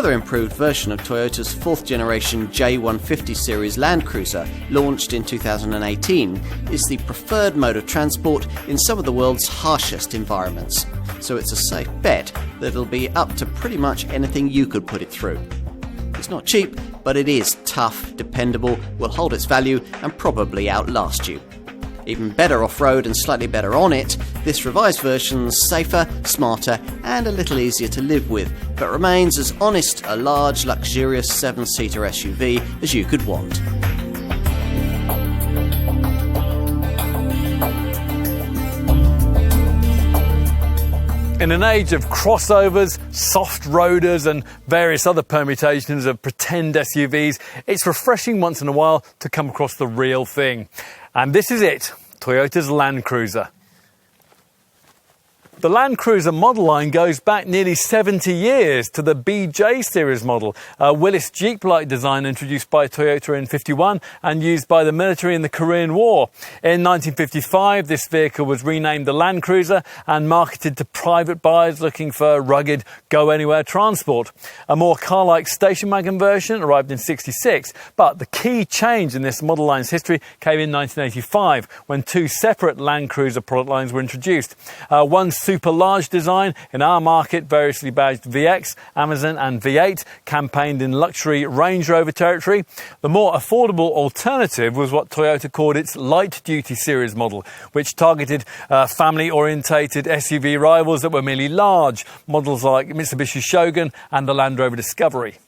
Another improved version of Toyota's 4th generation J150 series Land Cruiser, launched in 2018, is the preferred mode of transport in some of the world's harshest environments. So it's a safe bet that it'll be up to pretty much anything you could put it through. It's not cheap, but it is tough, dependable, will hold its value and probably outlast you. Even better off-road and slightly better on it, this revised version's safer, smarter and a little easier to live with, but remains as honest a large, luxurious 7-seater SUV as you could want. In an age of crossovers, soft roaders and various other permutations of pretend SUVs, it's refreshing once in a while to come across the real thing. And this is it, Toyota's Land Cruiser. The Land Cruiser model line goes back nearly 70 years to the BJ series model, a Willis Jeep-like design introduced by Toyota in 1951 and used by the military in the Korean War. In 1955, this vehicle was renamed the Land Cruiser and marketed to private buyers looking for rugged, go-anywhere transport. A more car-like station wagon version arrived in 1966, but the key change in this model line's history came in 1985, when two separate Land Cruiser product lines were introduced. One super large design in our market, variously badged VX, Amazon and V8, campaigned in luxury Range Rover territory. The more affordable alternative was what Toyota called its light duty series model, which targeted family orientated SUV rivals that were merely large, models like Mitsubishi Shogun and the Land Rover Discovery.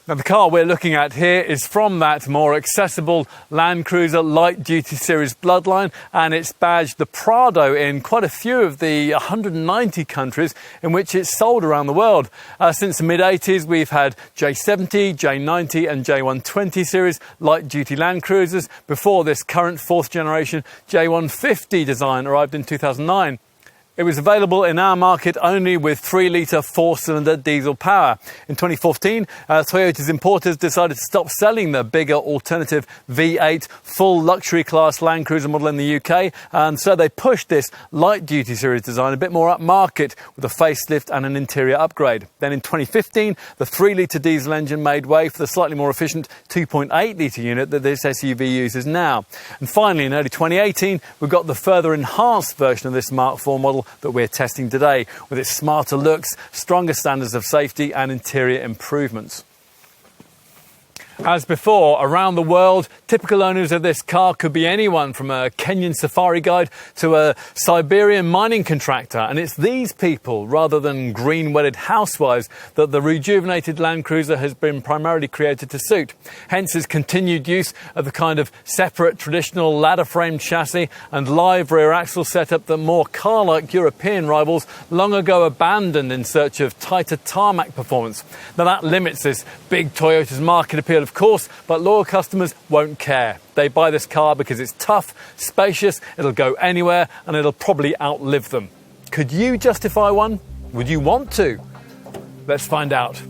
Now, the car we're looking at here is from that more accessible Land Cruiser light duty series bloodline, and it's badged the Prado in quite a few of the 190 countries in which it's sold around the world. Since the mid-80s, we've had J70, J90 and J120 series light duty Land Cruisers before this current 4th generation J150 design arrived in 2009. It was available in our market only with 3-litre 4-cylinder diesel power. In 2014, Toyota's importers decided to stop selling the bigger alternative V8 full luxury class Land Cruiser model in the UK, and so they pushed this light-duty series design a bit more upmarket with a facelift and an interior upgrade. Then in 2015, the 3-litre diesel engine made way for the slightly more efficient 2.8-litre unit that this SUV uses now. And finally, in early 2018, we got the further enhanced version of this Mark IV model that we're testing today, with its smarter looks, stronger standards of safety and interior improvements. As before, around the world, typical owners of this car could be anyone from a Kenyan safari guide to a Siberian mining contractor. And it's these people, rather than green-wedded housewives, that the rejuvenated Land Cruiser has been primarily created to suit. Hence its continued use of the kind of separate traditional ladder-framed chassis and live rear axle setup that more car-like European rivals long ago abandoned in search of tighter tarmac performance. Now that limits this big Toyota's market appeal, of course, but loyal customers won't care. They buy this car because it's tough, spacious, it'll go anywhere, and it'll probably outlive them. Could you justify one? Would you want to? Let's find out.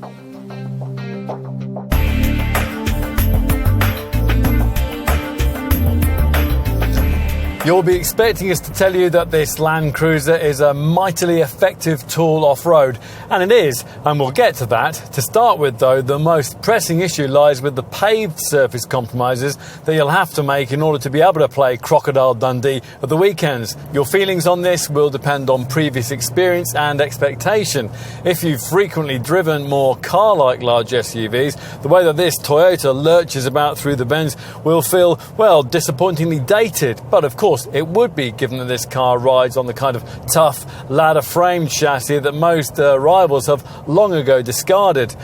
You'll be expecting us to tell you that this Land Cruiser is a mightily effective tool off-road, and it is, and we'll get to that. To start with, though, the most pressing issue lies with the paved surface compromises that you'll have to make in order to be able to play Crocodile Dundee at the weekends. Your feelings on this will depend on previous experience and expectation. If you've frequently driven more car-like large SUVs, the way that this Toyota lurches about through the bends will feel, well, disappointingly dated, but of course it would be, given that this car rides on the kind of tough ladder-framed chassis that most rivals have long ago discarded.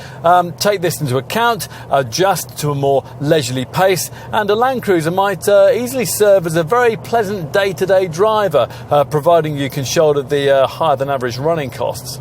Take this into account, adjust to a more leisurely pace, and a Land Cruiser might easily serve as a very pleasant day-to-day driver, providing you can shoulder the higher-than-average running costs.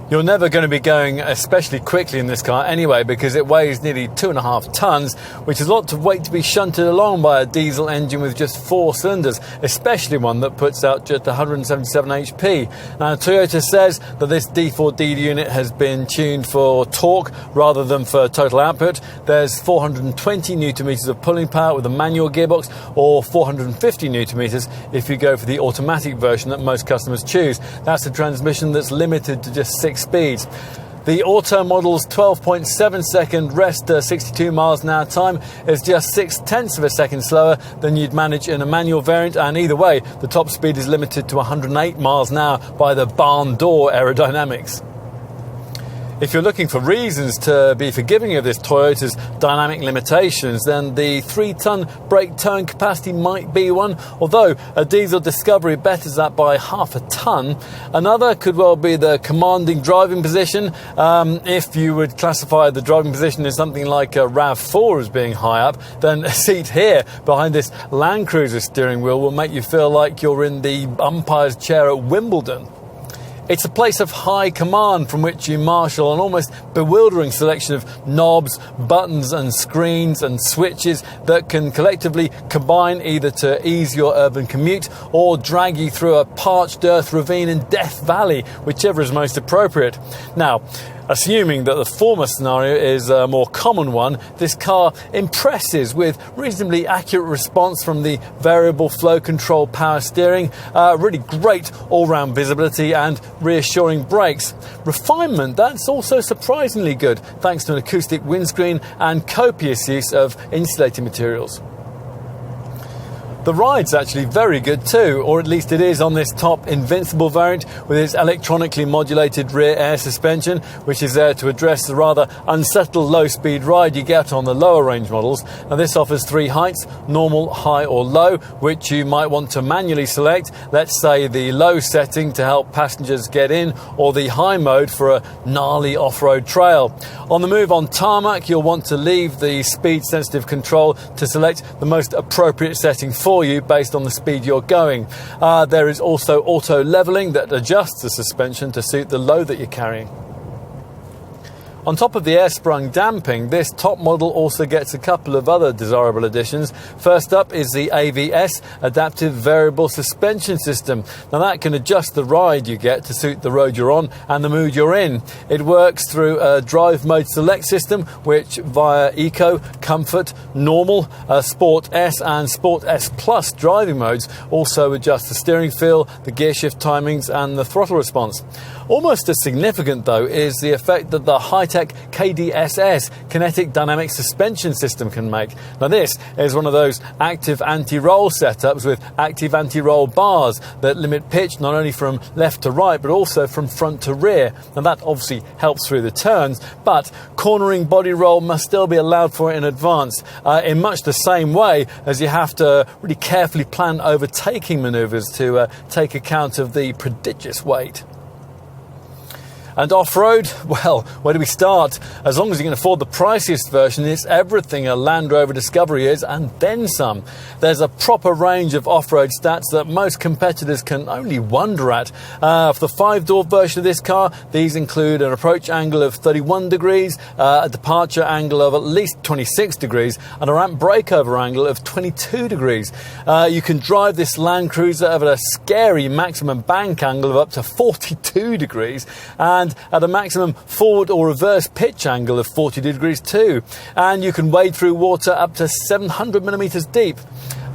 You're never going to be going especially quickly in this car anyway, because it weighs nearly 2.5 tons, which is a lot of weight to be shunted along by a diesel engine with just 4 cylinders, especially one that puts out just 177 HP. Now, Toyota says that this D4D unit has been tuned for torque rather than for total output. There's 420 Nm of pulling power with a manual gearbox, or 450 Nm if you go for the automatic version that most customers choose. That's a transmission that's limited to just 6 dynamic speeds. The Auto model's 12.7 second rest 62 miles an hour time is just 0.6 of a second slower than you'd manage in a manual variant, and either way, the top speed is limited to 108 miles an hour by the barn door aerodynamics. If you're looking for reasons to be forgiving of this Toyota's dynamic limitations, then the 3-ton brake towing capacity might be one, although a diesel Discovery betters that by half a ton. Another could well be the commanding driving position. If you would classify the driving position as something like a RAV4 as being high up, then a seat here behind this Land Cruiser steering wheel will make you feel like you're in the umpire's chair at Wimbledon. It's a place of high command from which you marshal an almost bewildering selection of knobs, buttons and screens and switches that can collectively combine either to ease your urban commute or drag you through a parched earth ravine in Death Valley, whichever is most appropriate. Now, assuming that the former scenario is a more common one, this car impresses with reasonably accurate response from the variable flow control power steering, really great all-round visibility and reassuring brakes. Refinement, that's also surprisingly good, thanks to an acoustic windscreen and copious use of insulating materials. The ride's actually very good too, or at least it is on this top Invincible variant with its electronically modulated rear air suspension, which is there to address the rather unsettled low-speed ride you get on the lower range models. Now this offers 3 heights, normal, high or low, which you might want to manually select. Let's say the low setting to help passengers get in, or the high mode for a gnarly off-road trail. On the move on tarmac, you'll want to leave the speed-sensitive control to select the most appropriate setting for you based on the speed you're going. There is also auto leveling that adjusts the suspension to suit the load that you're carrying. On top of the air-sprung damping, this top model also gets a couple of other desirable additions. First up is the AVS, Adaptive Variable Suspension System. Now that can adjust the ride you get to suit the road you're on and the mood you're in. It works through a drive mode select system, which via Eco, Comfort, Normal, Sport S and Sport S Plus driving modes also adjust the steering feel, the gear shift timings and the throttle response. Almost as significant, though, is the effect that the high-tech KDSS, Kinetic Dynamic Suspension System, can make. Now this is one of those active anti-roll setups with active anti-roll bars that limit pitch not only from left to right but also from front to rear. Now that obviously helps through the turns, but cornering body roll must still be allowed for in advance, in much the same way as you have to really carefully plan overtaking manoeuvres to take account of the prodigious weight. And off-road, well, where do we start? As long as you can afford the priciest version, it's everything a Land Rover Discovery is, and then some. There's a proper range of off-road stats that most competitors can only wonder at. For the 5-door version of this car, these include an approach angle of 31 degrees, a departure angle of at least 26 degrees, and a ramp breakover angle of 22 degrees. You can drive this Land Cruiser at a scary maximum bank angle of up to 42 degrees, and at a maximum forward or reverse pitch angle of 40 degrees too. And you can wade through water up to 700 millimeters deep.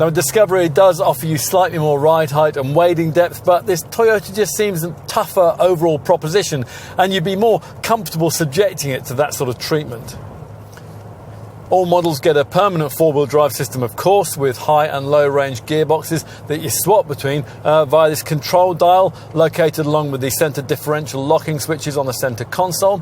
Now, Discovery does offer you slightly more ride height and wading depth, but this Toyota just seems a tougher overall proposition, and you'd be more comfortable subjecting it to that sort of treatment. All models get a permanent four-wheel drive system, of course, with high and low range gearboxes that you swap between via this control dial located along with the centre differential locking switches on the centre console.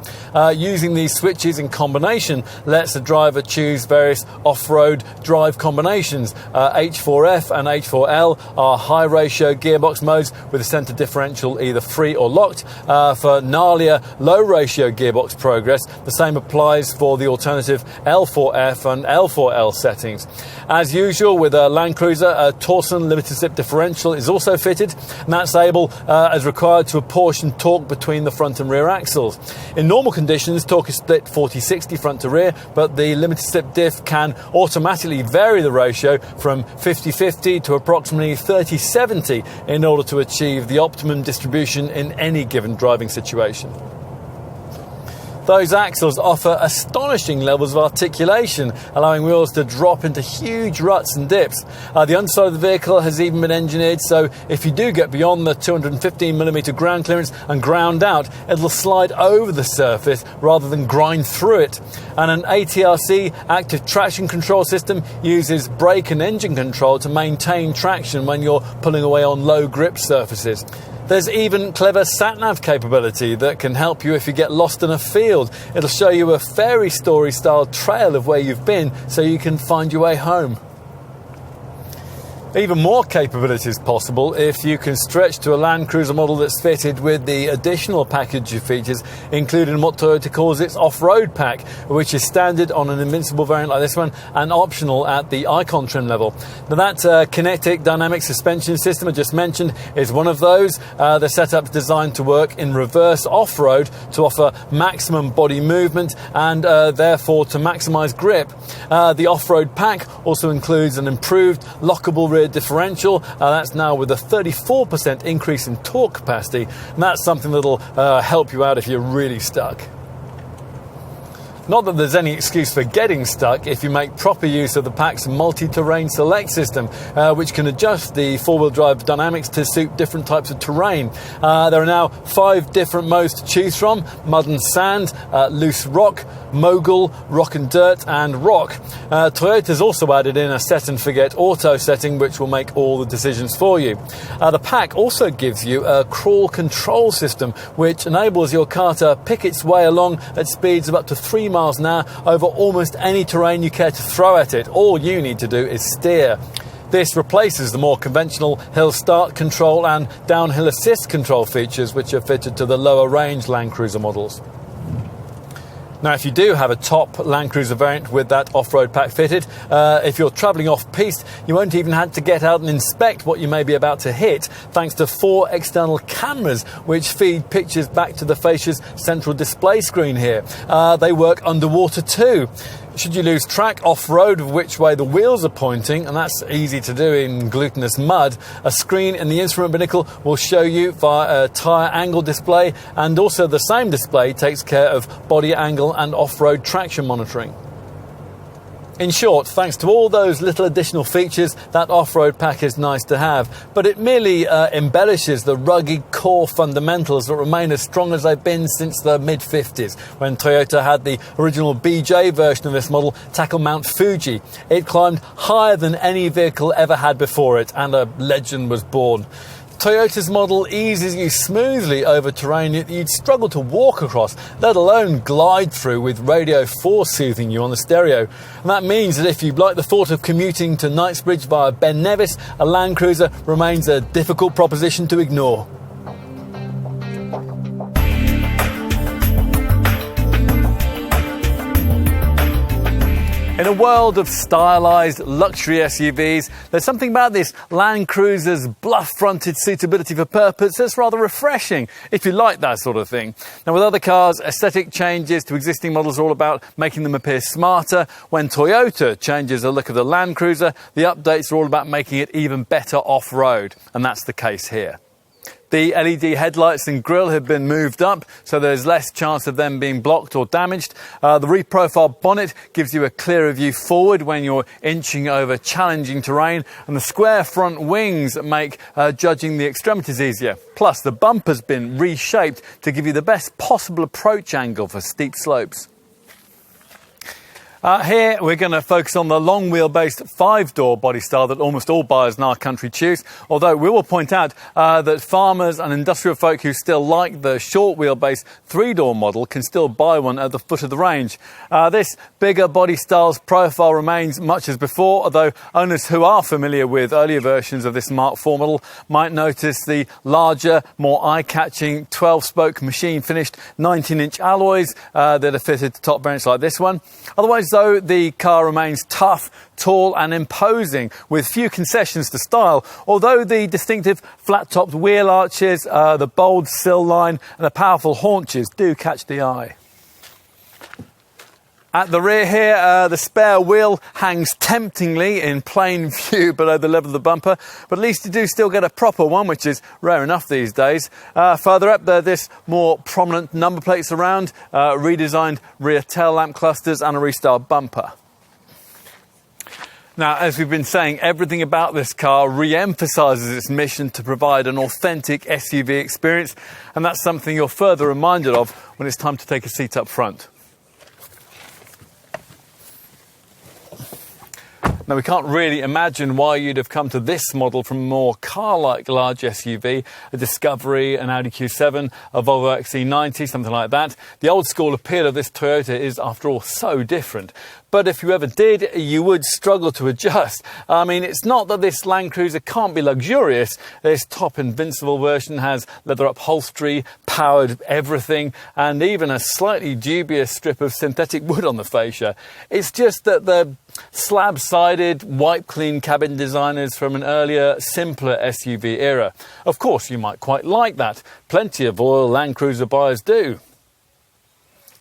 Using these switches in combination lets the driver choose various off-road drive combinations. H4F and H4L are high ratio gearbox modes with the centre differential either free or locked. For gnarlier low ratio gearbox progress, the same applies for the alternative L4F and L4L settings. As usual with a Land Cruiser, a Torsen limited slip differential is also fitted, and that's able, as required, to apportion torque between the front and rear axles. In normal conditions, torque is split 40-60 front to rear, but the limited slip diff can automatically vary the ratio from 50-50 to approximately 30-70 in order to achieve the optimum distribution in any given driving situation. Those axles offer astonishing levels of articulation, allowing wheels to drop into huge ruts and dips. The underside of the vehicle has even been engineered so if you do get beyond the 215mm ground clearance and ground out, it'll slide over the surface rather than grind through it. And an ATRC active traction control system uses brake and engine control to maintain traction when you're pulling away on low grip surfaces. There's even clever sat-nav capability that can help you if you get lost in a field. It'll show you a fairy story style trail of where you've been so you can find your way home. Even more capability is possible if you can stretch to a Land Cruiser model that's fitted with the additional package of features, including what Toyota calls its off-road pack, which is standard on an Invincible variant like this one and optional at the Icon trim level. Now that Kinetic Dynamic Suspension System I just mentioned is one of those. The setup's designed to work in reverse off-road to offer maximum body movement and therefore to maximise grip. The off-road pack also includes an improved lockable rear differential. That's now with a 34% increase in torque capacity, and that's something that'll help you out if you're really stuck. Not that there's any excuse for getting stuck if you make proper use of the pack's multi-terrain select system, which can adjust the four-wheel drive dynamics to suit different types of terrain. There are now 5 different modes to choose from: mud and sand, loose rock, mogul, rock and dirt, and rock. Toyota's also added in a set and forget auto setting, which will make all the decisions for you. The pack also gives you a crawl control system, which enables your car to pick its way along at speeds of up to 3 miles an hour over almost any terrain you care to throw at it. All you need to do is steer. This replaces the more conventional hill start control and downhill assist control features which are fitted to the lower range Land Cruiser models. Now, if you do have a top Land Cruiser variant with that off-road pack fitted, if you're travelling off-piste, you won't even have to get out and inspect what you may be about to hit, thanks to 4 external cameras which feed pictures back to the fascia's central display screen here. They work underwater too. Should you lose track off-road of which way the wheels are pointing, and that's easy to do in glutinous mud, a screen in the instrument binnacle will show you via a tyre angle display, and also the same display takes care of body angle and off-road traction monitoring. In short, thanks to all those little additional features, that off-road pack is nice to have, but it merely embellishes the rugged core fundamentals that remain as strong as they've been since the mid-50s, when Toyota had the original BJ version of this model tackle Mount Fuji. It climbed higher than any vehicle ever had before it, and a legend was born. Toyota's model eases you smoothly over terrain you'd struggle to walk across, let alone glide through, with Radio 4 soothing you on the stereo. And that means that if you like the thought of commuting to Knightsbridge via Ben Nevis, a Land Cruiser remains a difficult proposition to ignore. In a world of stylised luxury SUVs, there's something about this Land Cruiser's bluff-fronted suitability for purpose that's rather refreshing, if you like that sort of thing. Now, with other cars, aesthetic changes to existing models are all about making them appear smarter. When Toyota changes the look of the Land Cruiser, the updates are all about making it even better off-road, and that's the case here. The LED headlights and grille have been moved up, so there's less chance of them being blocked or damaged. The reprofiled bonnet gives you a clearer view forward when you're inching over challenging terrain, and the square front wings make judging the extremities easier. Plus, the bumper's been reshaped to give you the best possible approach angle for steep slopes. Here we're going to focus on the long wheelbase 5-door body style that almost all buyers in our country choose, although we will point out that farmers and industrial folk who still like the short wheelbase 3-door model can still buy one at the foot of the range. This bigger body style's profile remains much as before, although owners who are familiar with earlier versions of this Mark IV model might notice the larger, more eye-catching 12-spoke machine-finished 19-inch alloys that are fitted to top variants like this one. Otherwise, though, the car remains tough, tall and imposing, with few concessions to style, although the distinctive flat-topped wheel arches, the bold sill line and the powerful haunches do catch the eye. At the rear here, the spare wheel hangs temptingly in plain view below the level of the bumper, but at least you do still get a proper one, which is rare enough these days. Further up there, this more prominent number plates around, redesigned rear tail lamp clusters and a restyled bumper. Now, as we've been saying, everything about this car re-emphasises its mission to provide an authentic SUV experience, and that's something you're further reminded of when it's time to take a seat up front. Now, we can't really imagine why you'd have come to this model from a more car-like large SUV, a Discovery, an Audi Q7, a Volvo XC90, something like that. The old-school appeal of this Toyota is, after all, so different. But if you ever did, you would struggle to adjust. I mean, it's not that this Land Cruiser can't be luxurious. This top Invincible version has leather upholstery, powered everything, and even a slightly dubious strip of synthetic wood on the fascia. It's just that the slab-sided, wipe-clean cabin designers from an earlier, simpler SUV era. Of course, you might quite like that. Plenty of loyal Land Cruiser buyers do.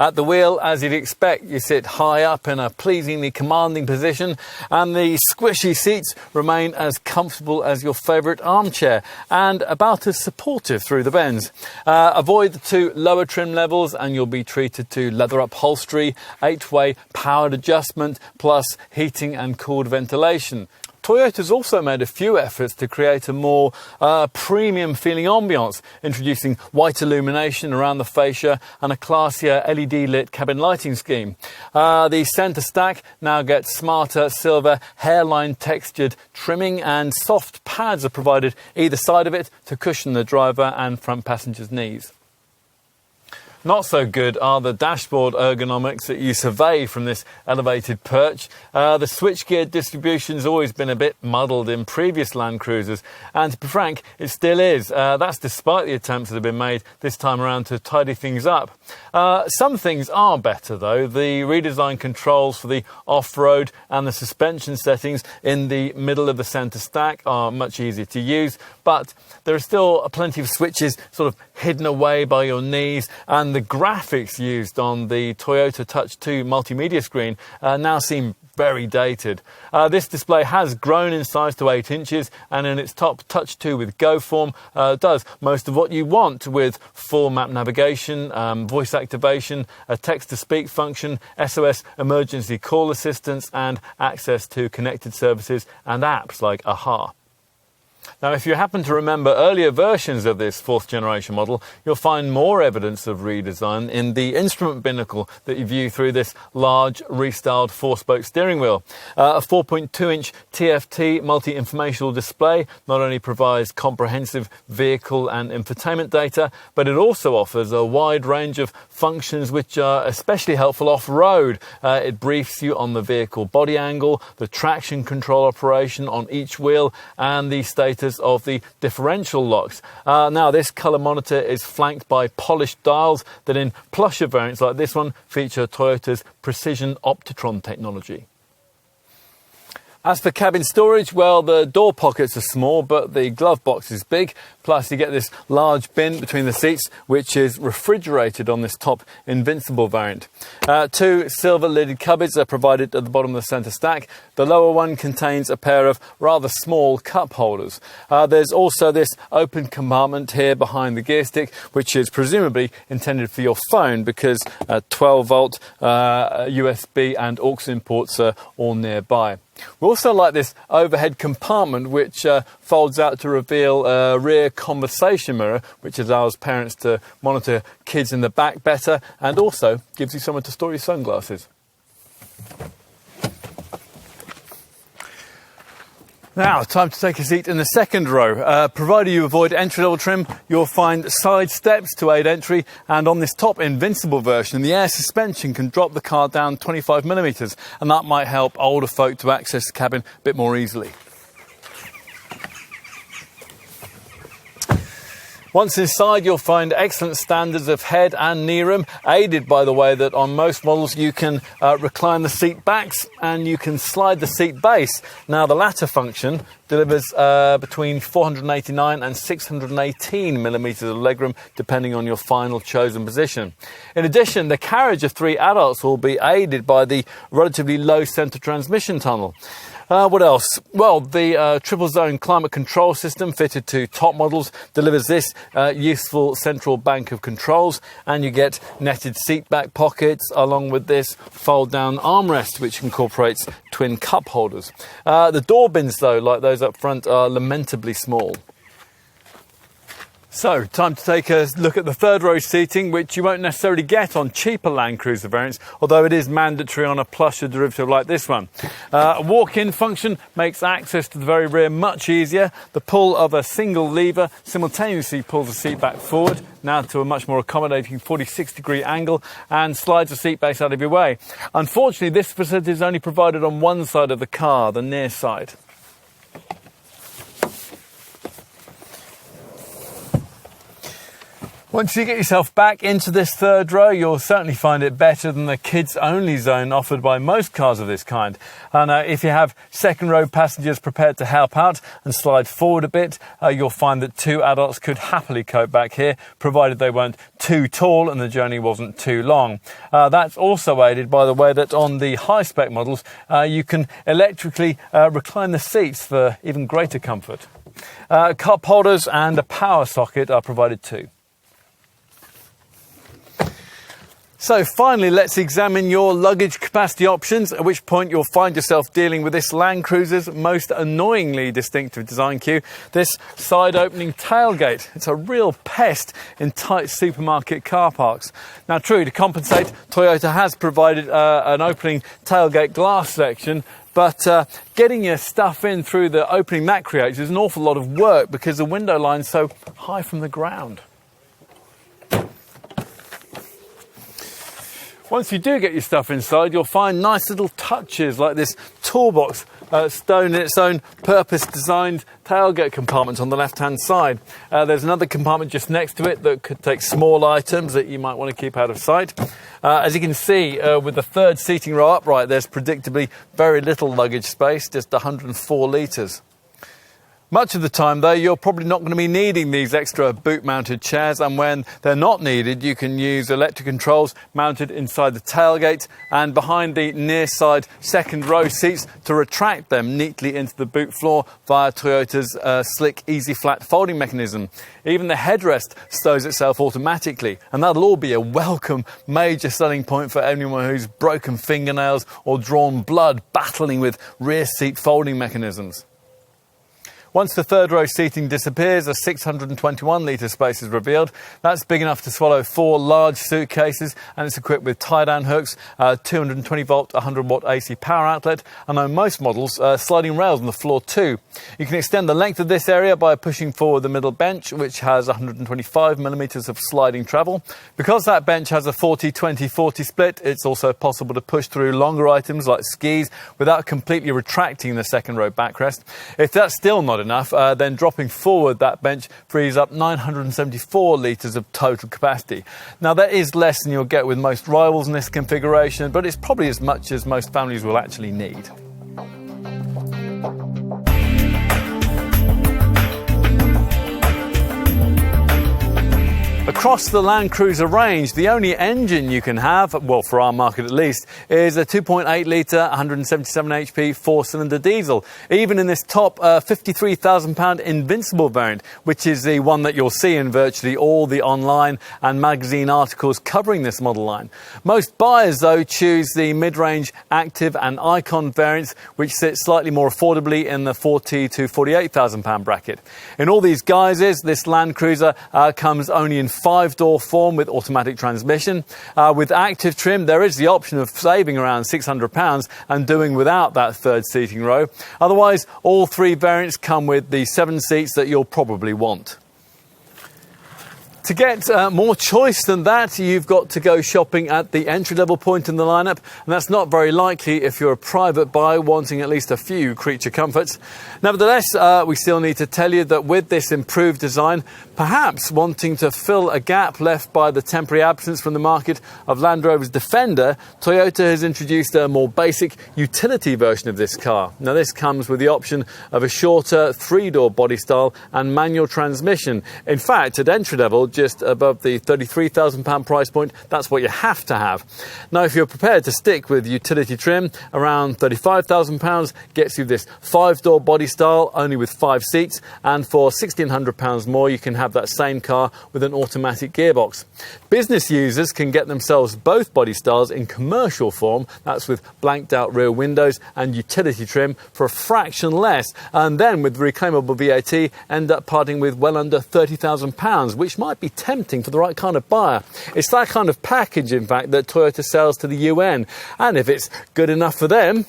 At the wheel, as you'd expect, you sit high up in a pleasingly commanding position, and the squishy seats remain as comfortable as your favourite armchair and about as supportive through the bends. Avoid the two lower trim levels and you'll be treated to leather upholstery, 8-way powered adjustment, plus heating and cooled ventilation. Toyota's also made a few efforts to create a more premium feeling ambiance, introducing white illumination around the fascia and a classier LED lit cabin lighting scheme. The centre stack now gets smarter silver hairline textured trimming, and soft pads are provided either side of it to cushion the driver and front passengers' knees. Not so good are the dashboard ergonomics that you survey from this elevated perch. The switchgear distribution's always been a bit muddled in previous Land Cruisers, and to be frank, it still is. That's despite the attempts that have been made this time around to tidy things up. Some things are better though. The redesigned controls for the off-road and the suspension settings in the middle of the centre stack are much easier to use, but there are still plenty of switches sort of hidden away by your knees, and the graphics used on the Toyota Touch 2 multimedia screen now seem very dated. This display has grown in size to 8 inches, and in its top, Touch 2 with Go form does most of what you want, with full map navigation, voice activation, a text-to-speak function, SOS emergency call assistance, and access to connected services and apps like Aha. Now, if you happen to remember earlier versions of this 4th generation model, you'll find more evidence of redesign in the instrument binnacle that you view through this large, restyled 4-spoke steering wheel. A 4.2-inch TFT multi-informational display not only provides comprehensive vehicle and infotainment data, but it also offers a wide range of functions which are especially helpful off-road. It briefs you on the vehicle body angle, the traction control operation on each wheel, and the status of the differential locks. Now, this colour monitor is flanked by polished dials that in plusher variants like this one feature Toyota's precision Optitron technology. As for cabin storage, well, the door pockets are small, but the glove box is big. Plus, you get this large bin between the seats, which is refrigerated on this top Invincible variant. 2 silver-lidded cupboards are provided at the bottom of the centre stack. The lower one contains a pair of rather small cup holders. There's also this open compartment here behind the gear stick, which is presumably intended for your phone, because 12-volt USB and aux imports are all nearby. We also like this overhead compartment, which folds out to reveal a rear conversation mirror, which allows parents to monitor kids in the back better, and also gives you somewhere to store your sunglasses. Now, time to take a seat in the second row. Provided you avoid entry-level trim, you'll find side steps to aid entry, and on this top Invincible version, the air suspension can drop the car down 25mm, and that might help older folk to access the cabin a bit more easily. Once inside, you'll find excellent standards of head and knee room, aided by the way that on most models you can recline the seat backs and you can slide the seat base. Now, the latter function delivers between 489 and 618 millimetres of legroom, depending on your final chosen position. In addition, the carriage of 3 adults will be aided by the relatively low centre transmission tunnel. What else? Well, the triple zone climate control system fitted to top models delivers this useful central bank of controls, and you get netted seat back pockets along with this fold down armrest which incorporates twin cup holders. The door bins though, like those up front, are lamentably small. So, time to take a look at the third row seating, which you won't necessarily get on cheaper Land Cruiser variants, although it is mandatory on a plusher derivative like this one. A walk-in function makes access to the very rear much easier. The pull of a single lever simultaneously pulls the seat back forward, now to a much more accommodating 46-degree angle, and slides the seat base out of your way. Unfortunately, this facility is only provided on one side of the car, the near side. Once you get yourself back into this third row, you'll certainly find it better than the kids-only zone offered by most cars of this kind. And if you have second row passengers prepared to help out and slide forward a bit, you'll find that 2 adults could happily cope back here, provided they weren't too tall and the journey wasn't too long. That's also aided by the way that on the high-spec models, you can electrically recline the seats for even greater comfort. Cup holders and a power socket are provided too. So finally, let's examine your luggage capacity options, at which point you'll find yourself dealing with this Land Cruiser's most annoyingly distinctive design cue, this side-opening tailgate. It's a real pest in tight supermarket car parks. Now, true, to compensate, Toyota has provided an opening tailgate glass section, but getting your stuff in through the opening that creates is an awful lot of work because the window line's so high from the ground. Once you do get your stuff inside, you'll find nice little touches like this toolbox stowed in its own purpose-designed tailgate compartment on the left-hand side. There's another compartment just next to it that could take small items that you might want to keep out of sight. As you can see, with the third seating row upright, there's predictably very little luggage space, just 104 litres. Much of the time, though, you're probably not going to be needing these extra boot-mounted chairs, and when they're not needed, you can use electric controls mounted inside the tailgate and behind the near-side second-row seats to retract them neatly into the boot floor via Toyota's slick easy-flat folding mechanism. Even the headrest stows itself automatically, and that'll all be a welcome major selling point for anyone who's broken fingernails or drawn blood battling with rear seat folding mechanisms. Once the third row seating disappears, a 621-litre space is revealed. That's big enough to swallow 4 large suitcases, and it's equipped with tie-down hooks, 220-volt, 100-watt AC power outlet, and on most models, sliding rails on the floor too. You can extend the length of this area by pushing forward the middle bench, which has 125 millimetres of sliding travel. Because that bench has a 40-20-40 split, it's also possible to push through longer items like skis without completely retracting the second row backrest. If that's still not enough, then dropping forward that bench frees up 974 litres of total capacity. Now, that is less than you'll get with most rivals in this configuration, but it's probably as much as most families will actually need. Across the Land Cruiser range, the only engine you can have, well, for our market at least, is a 2.8 litre, 177 HP, 4-cylinder diesel. Even in this top £53,000 Invincible variant, which is the one that you'll see in virtually all the online and magazine articles covering this model line. Most buyers, though, choose the mid-range Active and Icon variants, which sit slightly more affordably in the £40,000 to £48,000 bracket. In all these guises, this Land Cruiser comes only in 5-door form with automatic transmission. With active trim, there is the option of saving around £600 and doing without that third seating row. Otherwise, all 3 variants come with the 7 seats that you'll probably want. To get more choice than that, you've got to go shopping at the entry-level point in the lineup, and that's not very likely if you're a private buyer wanting at least a few creature comforts. Nevertheless, we still need to tell you that with this improved design, perhaps wanting to fill a gap left by the temporary absence from the market of Land Rover's Defender, Toyota has introduced a more basic utility version of this car. Now, this comes with the option of a shorter three-door body style and manual transmission. In fact, at entry-level, just above the £33,000 price point, that's what you have to have. Now, if you're prepared to stick with utility trim, around £35,000 gets you this 5-door body style, only with 5 seats, and for £1,600 more, you can have that same car with an automatic gearbox. Business users can get themselves both body styles in commercial form, that's with blanked out rear windows and utility trim, for a fraction less, and then with reclaimable VAT end up parting with well under £30,000, which might be tempting for the right kind of buyer. It's that kind of package, in fact, that Toyota sells to the UN, and if it's good enough for them.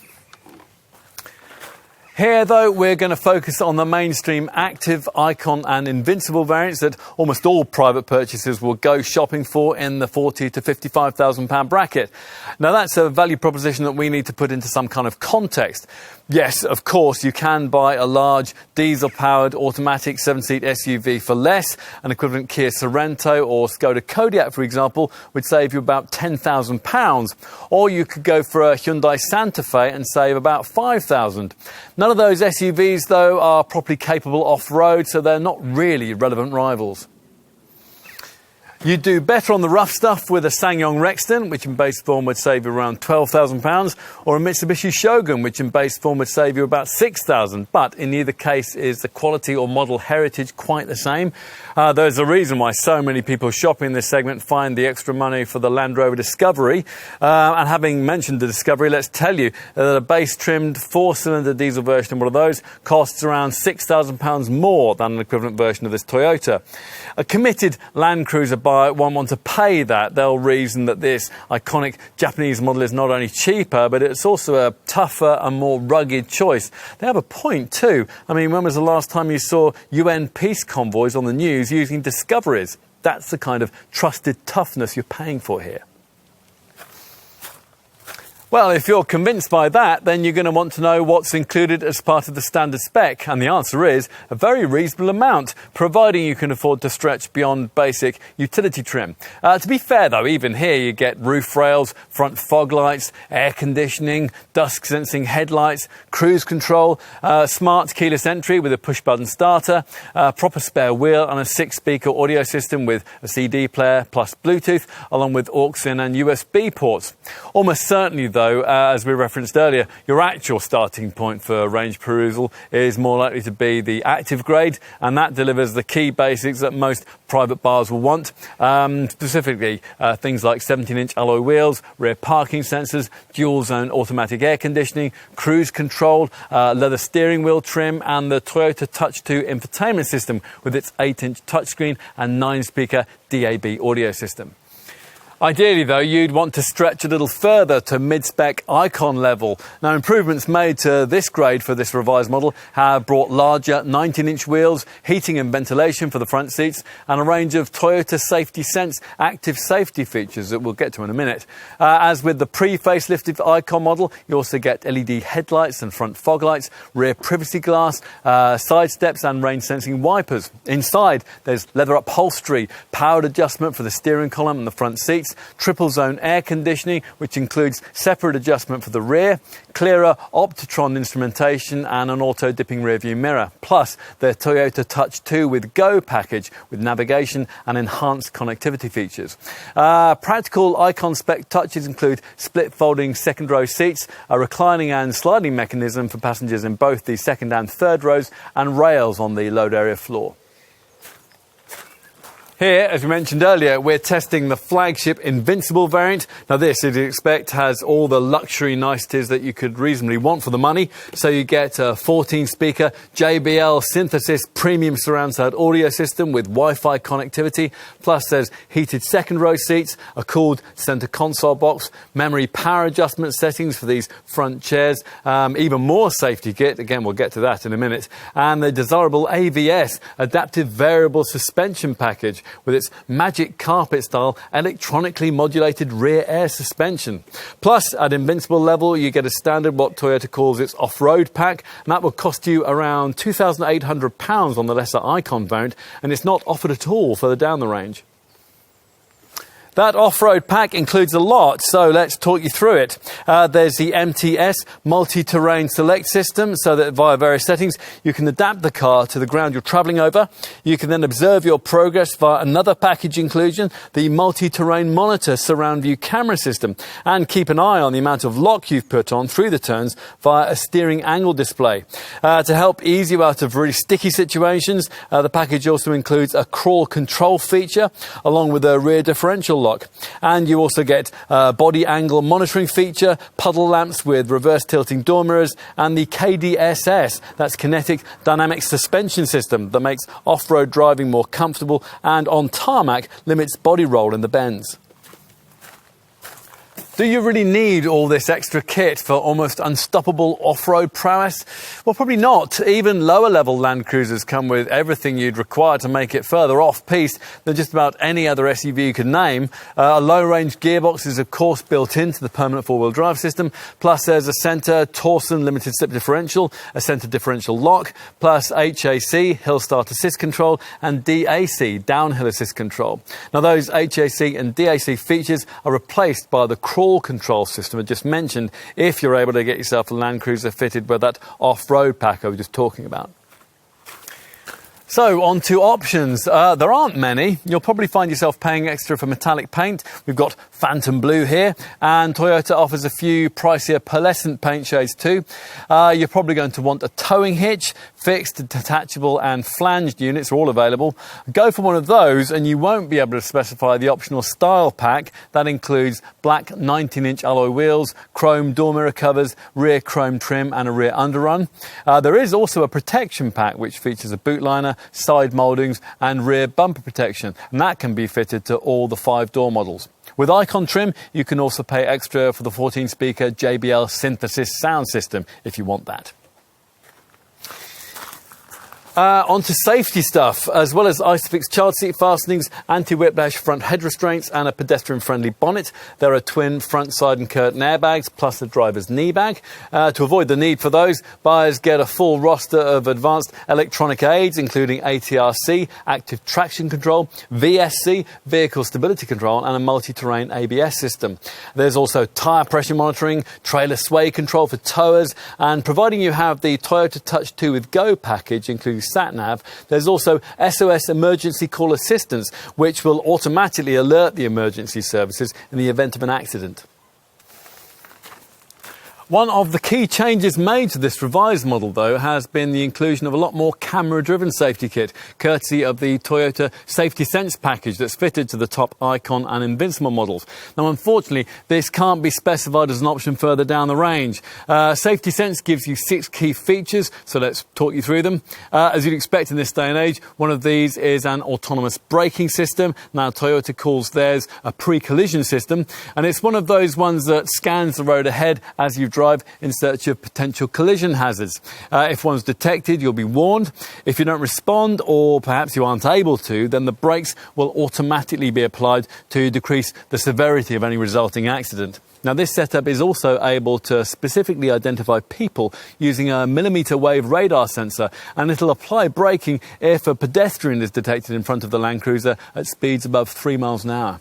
Here, though, we're going to focus on the mainstream Active, Icon and Invincible variants that almost all private purchasers will go shopping for in the £40,000 to £55,000 bracket. Now, that's a value proposition that we need to put into some kind of context. Yes, of course, you can buy a large diesel-powered automatic 7-seat SUV for less. An equivalent Kia Sorento or Skoda Kodiaq, for example, would save you about £10,000. Or you could go for a Hyundai Santa Fe and save about £5,000. None of those SUVs, though, are properly capable off-road, so they're not really relevant rivals. You do better on the rough stuff with a SsangYong Rexton, which in base form would save you around £12,000, or a Mitsubishi Shogun, which in base form would save you about £6,000. But in either case, is the quality or model heritage quite the same? There's a reason why so many people shopping in this segment find the extra money for the Land Rover Discovery. And having mentioned the Discovery, let's tell you that a base-trimmed 4-cylinder diesel version of one of those costs around £6,000 more than an equivalent version of this Toyota. A committed Land Cruiser buyer won't want to pay that. They'll reason that this iconic Japanese model is not only cheaper, but it's also a tougher and more rugged choice. They have a point too. I mean, when was the last time you saw UN peace convoys on the news using Discoveries? That's the kind of trusted toughness you're paying for here. Well, if you're convinced by that, then you're going to want to know what's included as part of the standard spec. And the answer is a very reasonable amount, providing you can afford to stretch beyond basic utility trim. To be fair, though, even here you get roof rails, front fog lights, air conditioning, dusk-sensing headlights, cruise control, smart keyless entry with a push-button starter, proper spare wheel and a 6-speaker audio system with a CD player plus Bluetooth, along with aux-in and USB ports. Almost certainly, though, as we referenced earlier, your actual starting point for range perusal is more likely to be the active grade, and that delivers the key basics that most private buyers will want, specifically things like 17-inch alloy wheels, rear parking sensors, dual-zone automatic air conditioning, cruise control, leather steering wheel trim, and the Toyota Touch 2 infotainment system with its 8-inch touchscreen and 9-speaker DAB audio system. Ideally, though, you'd want to stretch a little further to mid-spec Icon level. Now, improvements made to this grade for this revised model have brought larger 19-inch wheels, heating and ventilation for the front seats, and a range of Toyota Safety Sense active safety features that we'll get to in a minute. As with the pre-facelifted Icon model, you also get LED headlights and front fog lights, rear privacy glass, side steps and rain-sensing wipers. Inside, there's leather upholstery, powered adjustment for the steering column and the front seats, triple zone air conditioning, which includes separate adjustment for the rear, clearer Optitron instrumentation and an auto dipping rear view mirror, plus the Toyota Touch 2 with Go package with navigation and enhanced connectivity features. Practical Icon spec touches include split folding second row seats, a reclining and sliding mechanism for passengers in both the second and third rows, and rails on the load area floor. Here, as we mentioned earlier, we're testing the flagship Invincible variant. Now this, as you'd expect, has all the luxury niceties that you could reasonably want for the money. So you get a 14-speaker JBL Synthesis premium surround sound audio system with Wi-Fi connectivity. Plus there's heated second row seats, a cooled centre console box, memory power adjustment settings for these front chairs, even more safety kit, again we'll get to that in a minute, and the desirable AVS, Adaptive Variable Suspension package. with its magic carpet-style electronically modulated rear air suspension. Plus, at Invincible level, you get a standard what Toyota calls its off-road pack, and that will cost you around £2,800 on the lesser Icon variant, and it's not offered at all further down the range. That off-road pack includes a lot, so let's talk you through it. There's the MTS multi-terrain select system, so that via various settings you can adapt the car to the ground you're travelling over. You can then observe your progress via another package inclusion, the multi-terrain monitor surround view camera system, and keep an eye on the amount of lock you've put on through the turns via a steering angle display. To help ease you out of really sticky situations, the package also includes a crawl control feature along with a rear differential lock. And you also get body angle monitoring feature, puddle lamps with reverse tilting door mirrors, and the KDSS, that's Kinetic Dynamic Suspension System, that makes off-road driving more comfortable and on tarmac limits body roll in the bends. Do you really need all this extra kit for almost unstoppable off-road prowess? Well, probably not. Even lower-level Land Cruisers come with everything you'd require to make it further off-piste than just about any other SUV you could name. A low-range gearbox is, of course, built into the permanent four-wheel drive system. Plus, there's a centre Torsen limited slip differential, a centre differential lock, plus HAC, hill start assist control, and DAC, downhill assist control. Now, those HAC and DAC features are replaced by the crawl control system I just mentioned if you're able to get yourself a Land Cruiser fitted with that off-road pack I was just talking about. So, on to options. There aren't many. You'll probably find yourself paying extra for metallic paint. We've got Phantom Blue here, and Toyota offers a few pricier pearlescent paint shades too. You're probably going to want a towing hitch. Fixed, detachable and flanged units are all available. Go for one of those and you won't be able to specify the optional style pack. That includes black 19-inch alloy wheels, chrome door mirror covers, rear chrome trim and a rear underrun. There is also a protection pack which features a boot liner, side mouldings and rear bumper protection, and that can be fitted to all the 5-door models. With Icon trim, you can also pay extra for the 14-speaker JBL Synthesis sound system if you want that. Onto safety stuff. As well as Isofix child seat fastenings, anti-whiplash front head restraints and a pedestrian-friendly bonnet, there are twin front, side and curtain airbags plus a driver's knee bag. To avoid the need for those, buyers get a full roster of advanced electronic aids including ATRC, active traction control, VSC, vehicle stability control and a multi-terrain ABS system. There's also tyre pressure monitoring, trailer sway control for towers, and providing you have the Toyota Touch 2 with Go package including sat-nav, there's also SOS emergency call assistance, which will automatically alert the emergency services in the event of an accident. One of the key changes made to this revised model, though, has been the inclusion of a lot more camera-driven safety kit, courtesy of the Toyota Safety Sense package that's fitted to the top Icon and Invincible models. Now, unfortunately, this can't be specified as an option further down the range. Safety Sense gives you 6 key features, so let's talk you through them. As you'd expect in this day and age, one of these is an autonomous braking system. Now, Toyota calls theirs a pre-collision system, and it's one of those ones that scans the road ahead as you drive in search of potential collision hazards. If one's detected, you'll be warned. If you don't respond, or perhaps you aren't able to, then the brakes will automatically be applied to decrease the severity of any resulting accident. Now, this setup is also able to specifically identify people using a millimetre wave radar sensor, and it'll apply braking if a pedestrian is detected in front of the Land Cruiser at speeds above 3 miles an hour.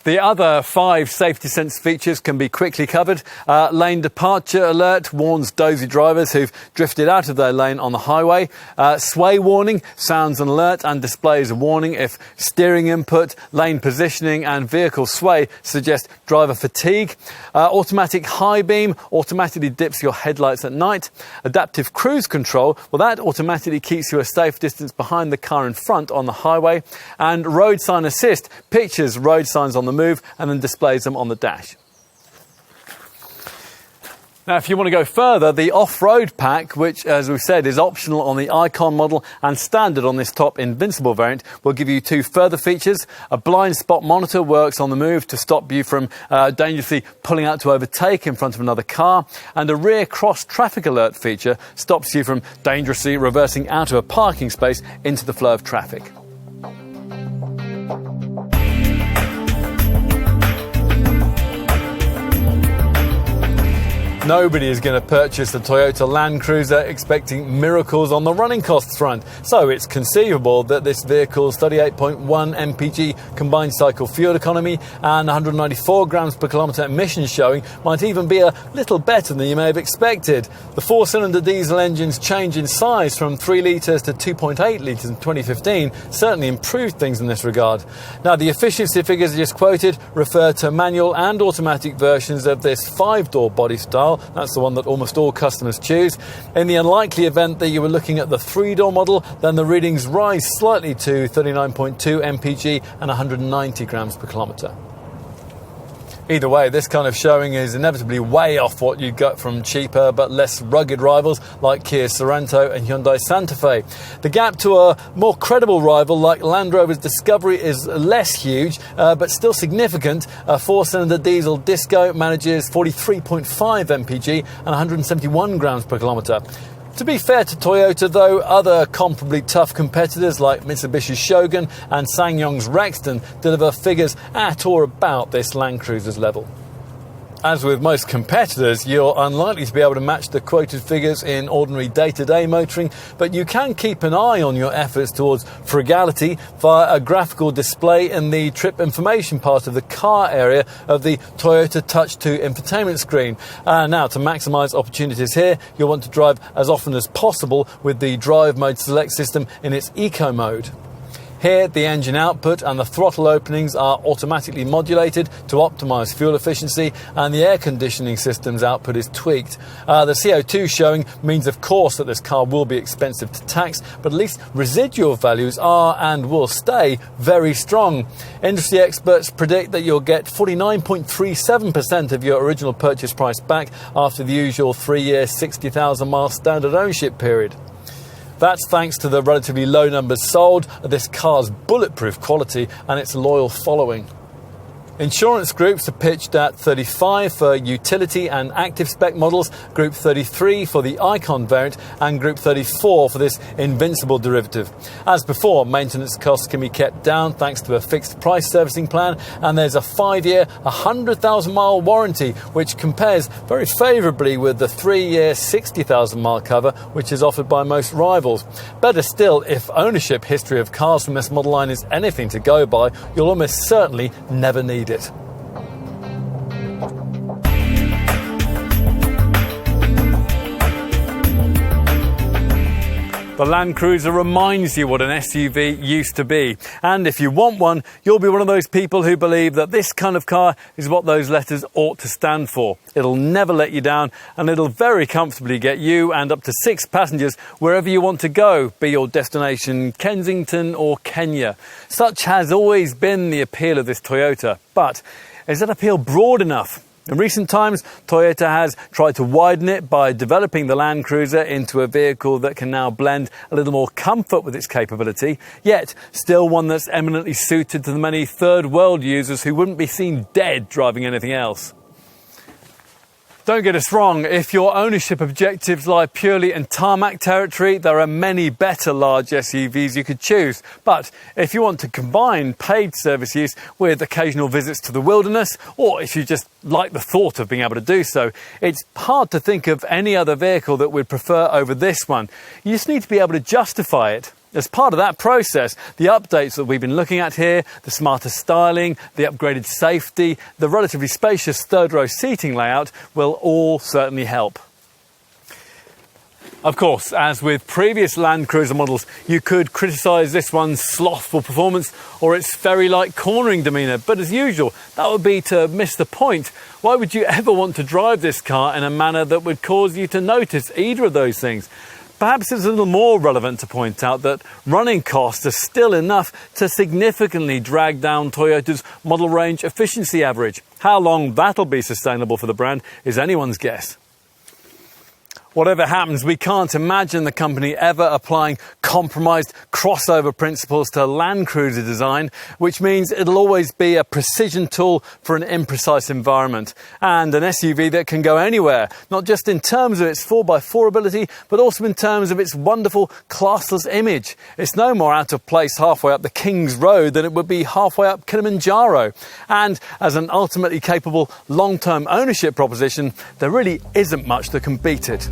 The other 5 safety sense features can be quickly covered. Lane departure alert warns dozy drivers who've drifted out of their lane on the highway. Sway warning sounds an alert and displays a warning if steering input, lane positioning and vehicle sway suggest driver fatigue. Automatic high beam automatically dips your headlights at night. Adaptive cruise control, well, that automatically keeps you a safe distance behind the car in front on the highway. And road sign assist pictures road signs on the move and then displays them on the dash. Now, if you want to go further, the off-road pack, which, as we've said, is optional on the Icon model and standard on this top Invincible variant, will give you 2 further features. A blind spot monitor works on the move to stop you from dangerously pulling out to overtake in front of another car, and a rear cross traffic alert feature stops you from dangerously reversing out of a parking space into the flow of traffic. Nobody is going to purchase the Toyota Land Cruiser expecting miracles on the running costs front, so it's conceivable that this vehicle's 38.1 mpg combined cycle fuel economy and 194 grams per kilometre emissions showing might even be a little better than you may have expected. The four-cylinder diesel engine's change in size from 3 litres to 2.8 litres in 2015 certainly improved things in this regard. Now, the efficiency figures I just quoted refer to manual and automatic versions of this 5-door body style. That's the one that almost all customers choose. In the unlikely event that you were looking at the 3-door model, then the readings rise slightly to 39.2 mpg and 190 grams per kilometre. Either way, this kind of showing is inevitably way off what you get from cheaper but less rugged rivals like Kia Sorento and Hyundai Santa Fe. The gap to a more credible rival like Land Rover's Discovery is less huge, but still significant. A 4-cylinder diesel Disco manages 43.5 mpg and 171 grams per kilometre. To be fair to Toyota though, other comparably tough competitors like Mitsubishi's Shogun and SsangYong's Rexton deliver figures at or about this Land Cruiser's level. As with most competitors, you're unlikely to be able to match the quoted figures in ordinary day-to-day motoring, but you can keep an eye on your efforts towards frugality via a graphical display in the trip information part of the car area of the Toyota Touch 2 infotainment screen. Now, to maximise opportunities here, you'll want to drive as often as possible with the Drive Mode Select system in its Eco mode. Here, the engine output and the throttle openings are automatically modulated to optimise fuel efficiency, and the air conditioning system's output is tweaked. The CO2 showing means, of course, that this car will be expensive to tax, but at least residual values are and will stay very strong. Industry experts predict that you'll get 49.37% of your original purchase price back after the usual 3-year, 60,000 mile standard ownership period. That's thanks to the relatively low numbers sold, this car's bulletproof quality and its loyal following. Insurance groups are pitched at 35 for utility and active spec models, Group 33 for the Icon variant, and Group 34 for this Invincible derivative. As before, maintenance costs can be kept down thanks to a fixed price servicing plan, and there's a 5-year, 100,000 mile warranty, which compares very favourably with the 3-year, 60,000 mile cover, which is offered by most rivals. Better still, if ownership history of cars from this model line is anything to go by, you'll almost certainly never need it. The Land Cruiser reminds you what an SUV used to be. And if you want one, you'll be one of those people who believe that this kind of car is what those letters ought to stand for. It'll never let you down, and it'll very comfortably get you and up to 6 passengers wherever you want to go, be your destination Kensington or Kenya. Such has always been the appeal of this Toyota. But is that appeal broad enough? In recent times, Toyota has tried to widen it by developing the Land Cruiser into a vehicle that can now blend a little more comfort with its capability, yet still one that's eminently suited to the many third world users who wouldn't be seen dead driving anything else. Don't get us wrong, if your ownership objectives lie purely in tarmac territory, there are many better large SUVs you could choose. But if you want to combine paid service use with occasional visits to the wilderness, or if you just like the thought of being able to do so, it's hard to think of any other vehicle that we'd prefer over this one. You just need to be able to justify it. As part of that process, the updates that we've been looking at here, the smarter styling, the upgraded safety, the relatively spacious third-row seating layout will all certainly help. Of course, as with previous Land Cruiser models, you could criticise this one's slothful performance or its ferry-like cornering demeanour, but as usual, that would be to miss the point. Why would you ever want to drive this car in a manner that would cause you to notice either of those things? Perhaps it's a little more relevant to point out that running costs are still enough to significantly drag down Toyota's model range efficiency average. How long that'll be sustainable for the brand is anyone's guess. Whatever happens, we can't imagine the company ever applying compromised crossover principles to Land Cruiser design, which means it'll always be a precision tool for an imprecise environment, and an SUV that can go anywhere, not just in terms of its 4x4 ability, but also in terms of its wonderful classless image. It's no more out of place halfway up the King's Road than it would be halfway up Kilimanjaro. And as an ultimately capable long-term ownership proposition, there really isn't much that can beat it.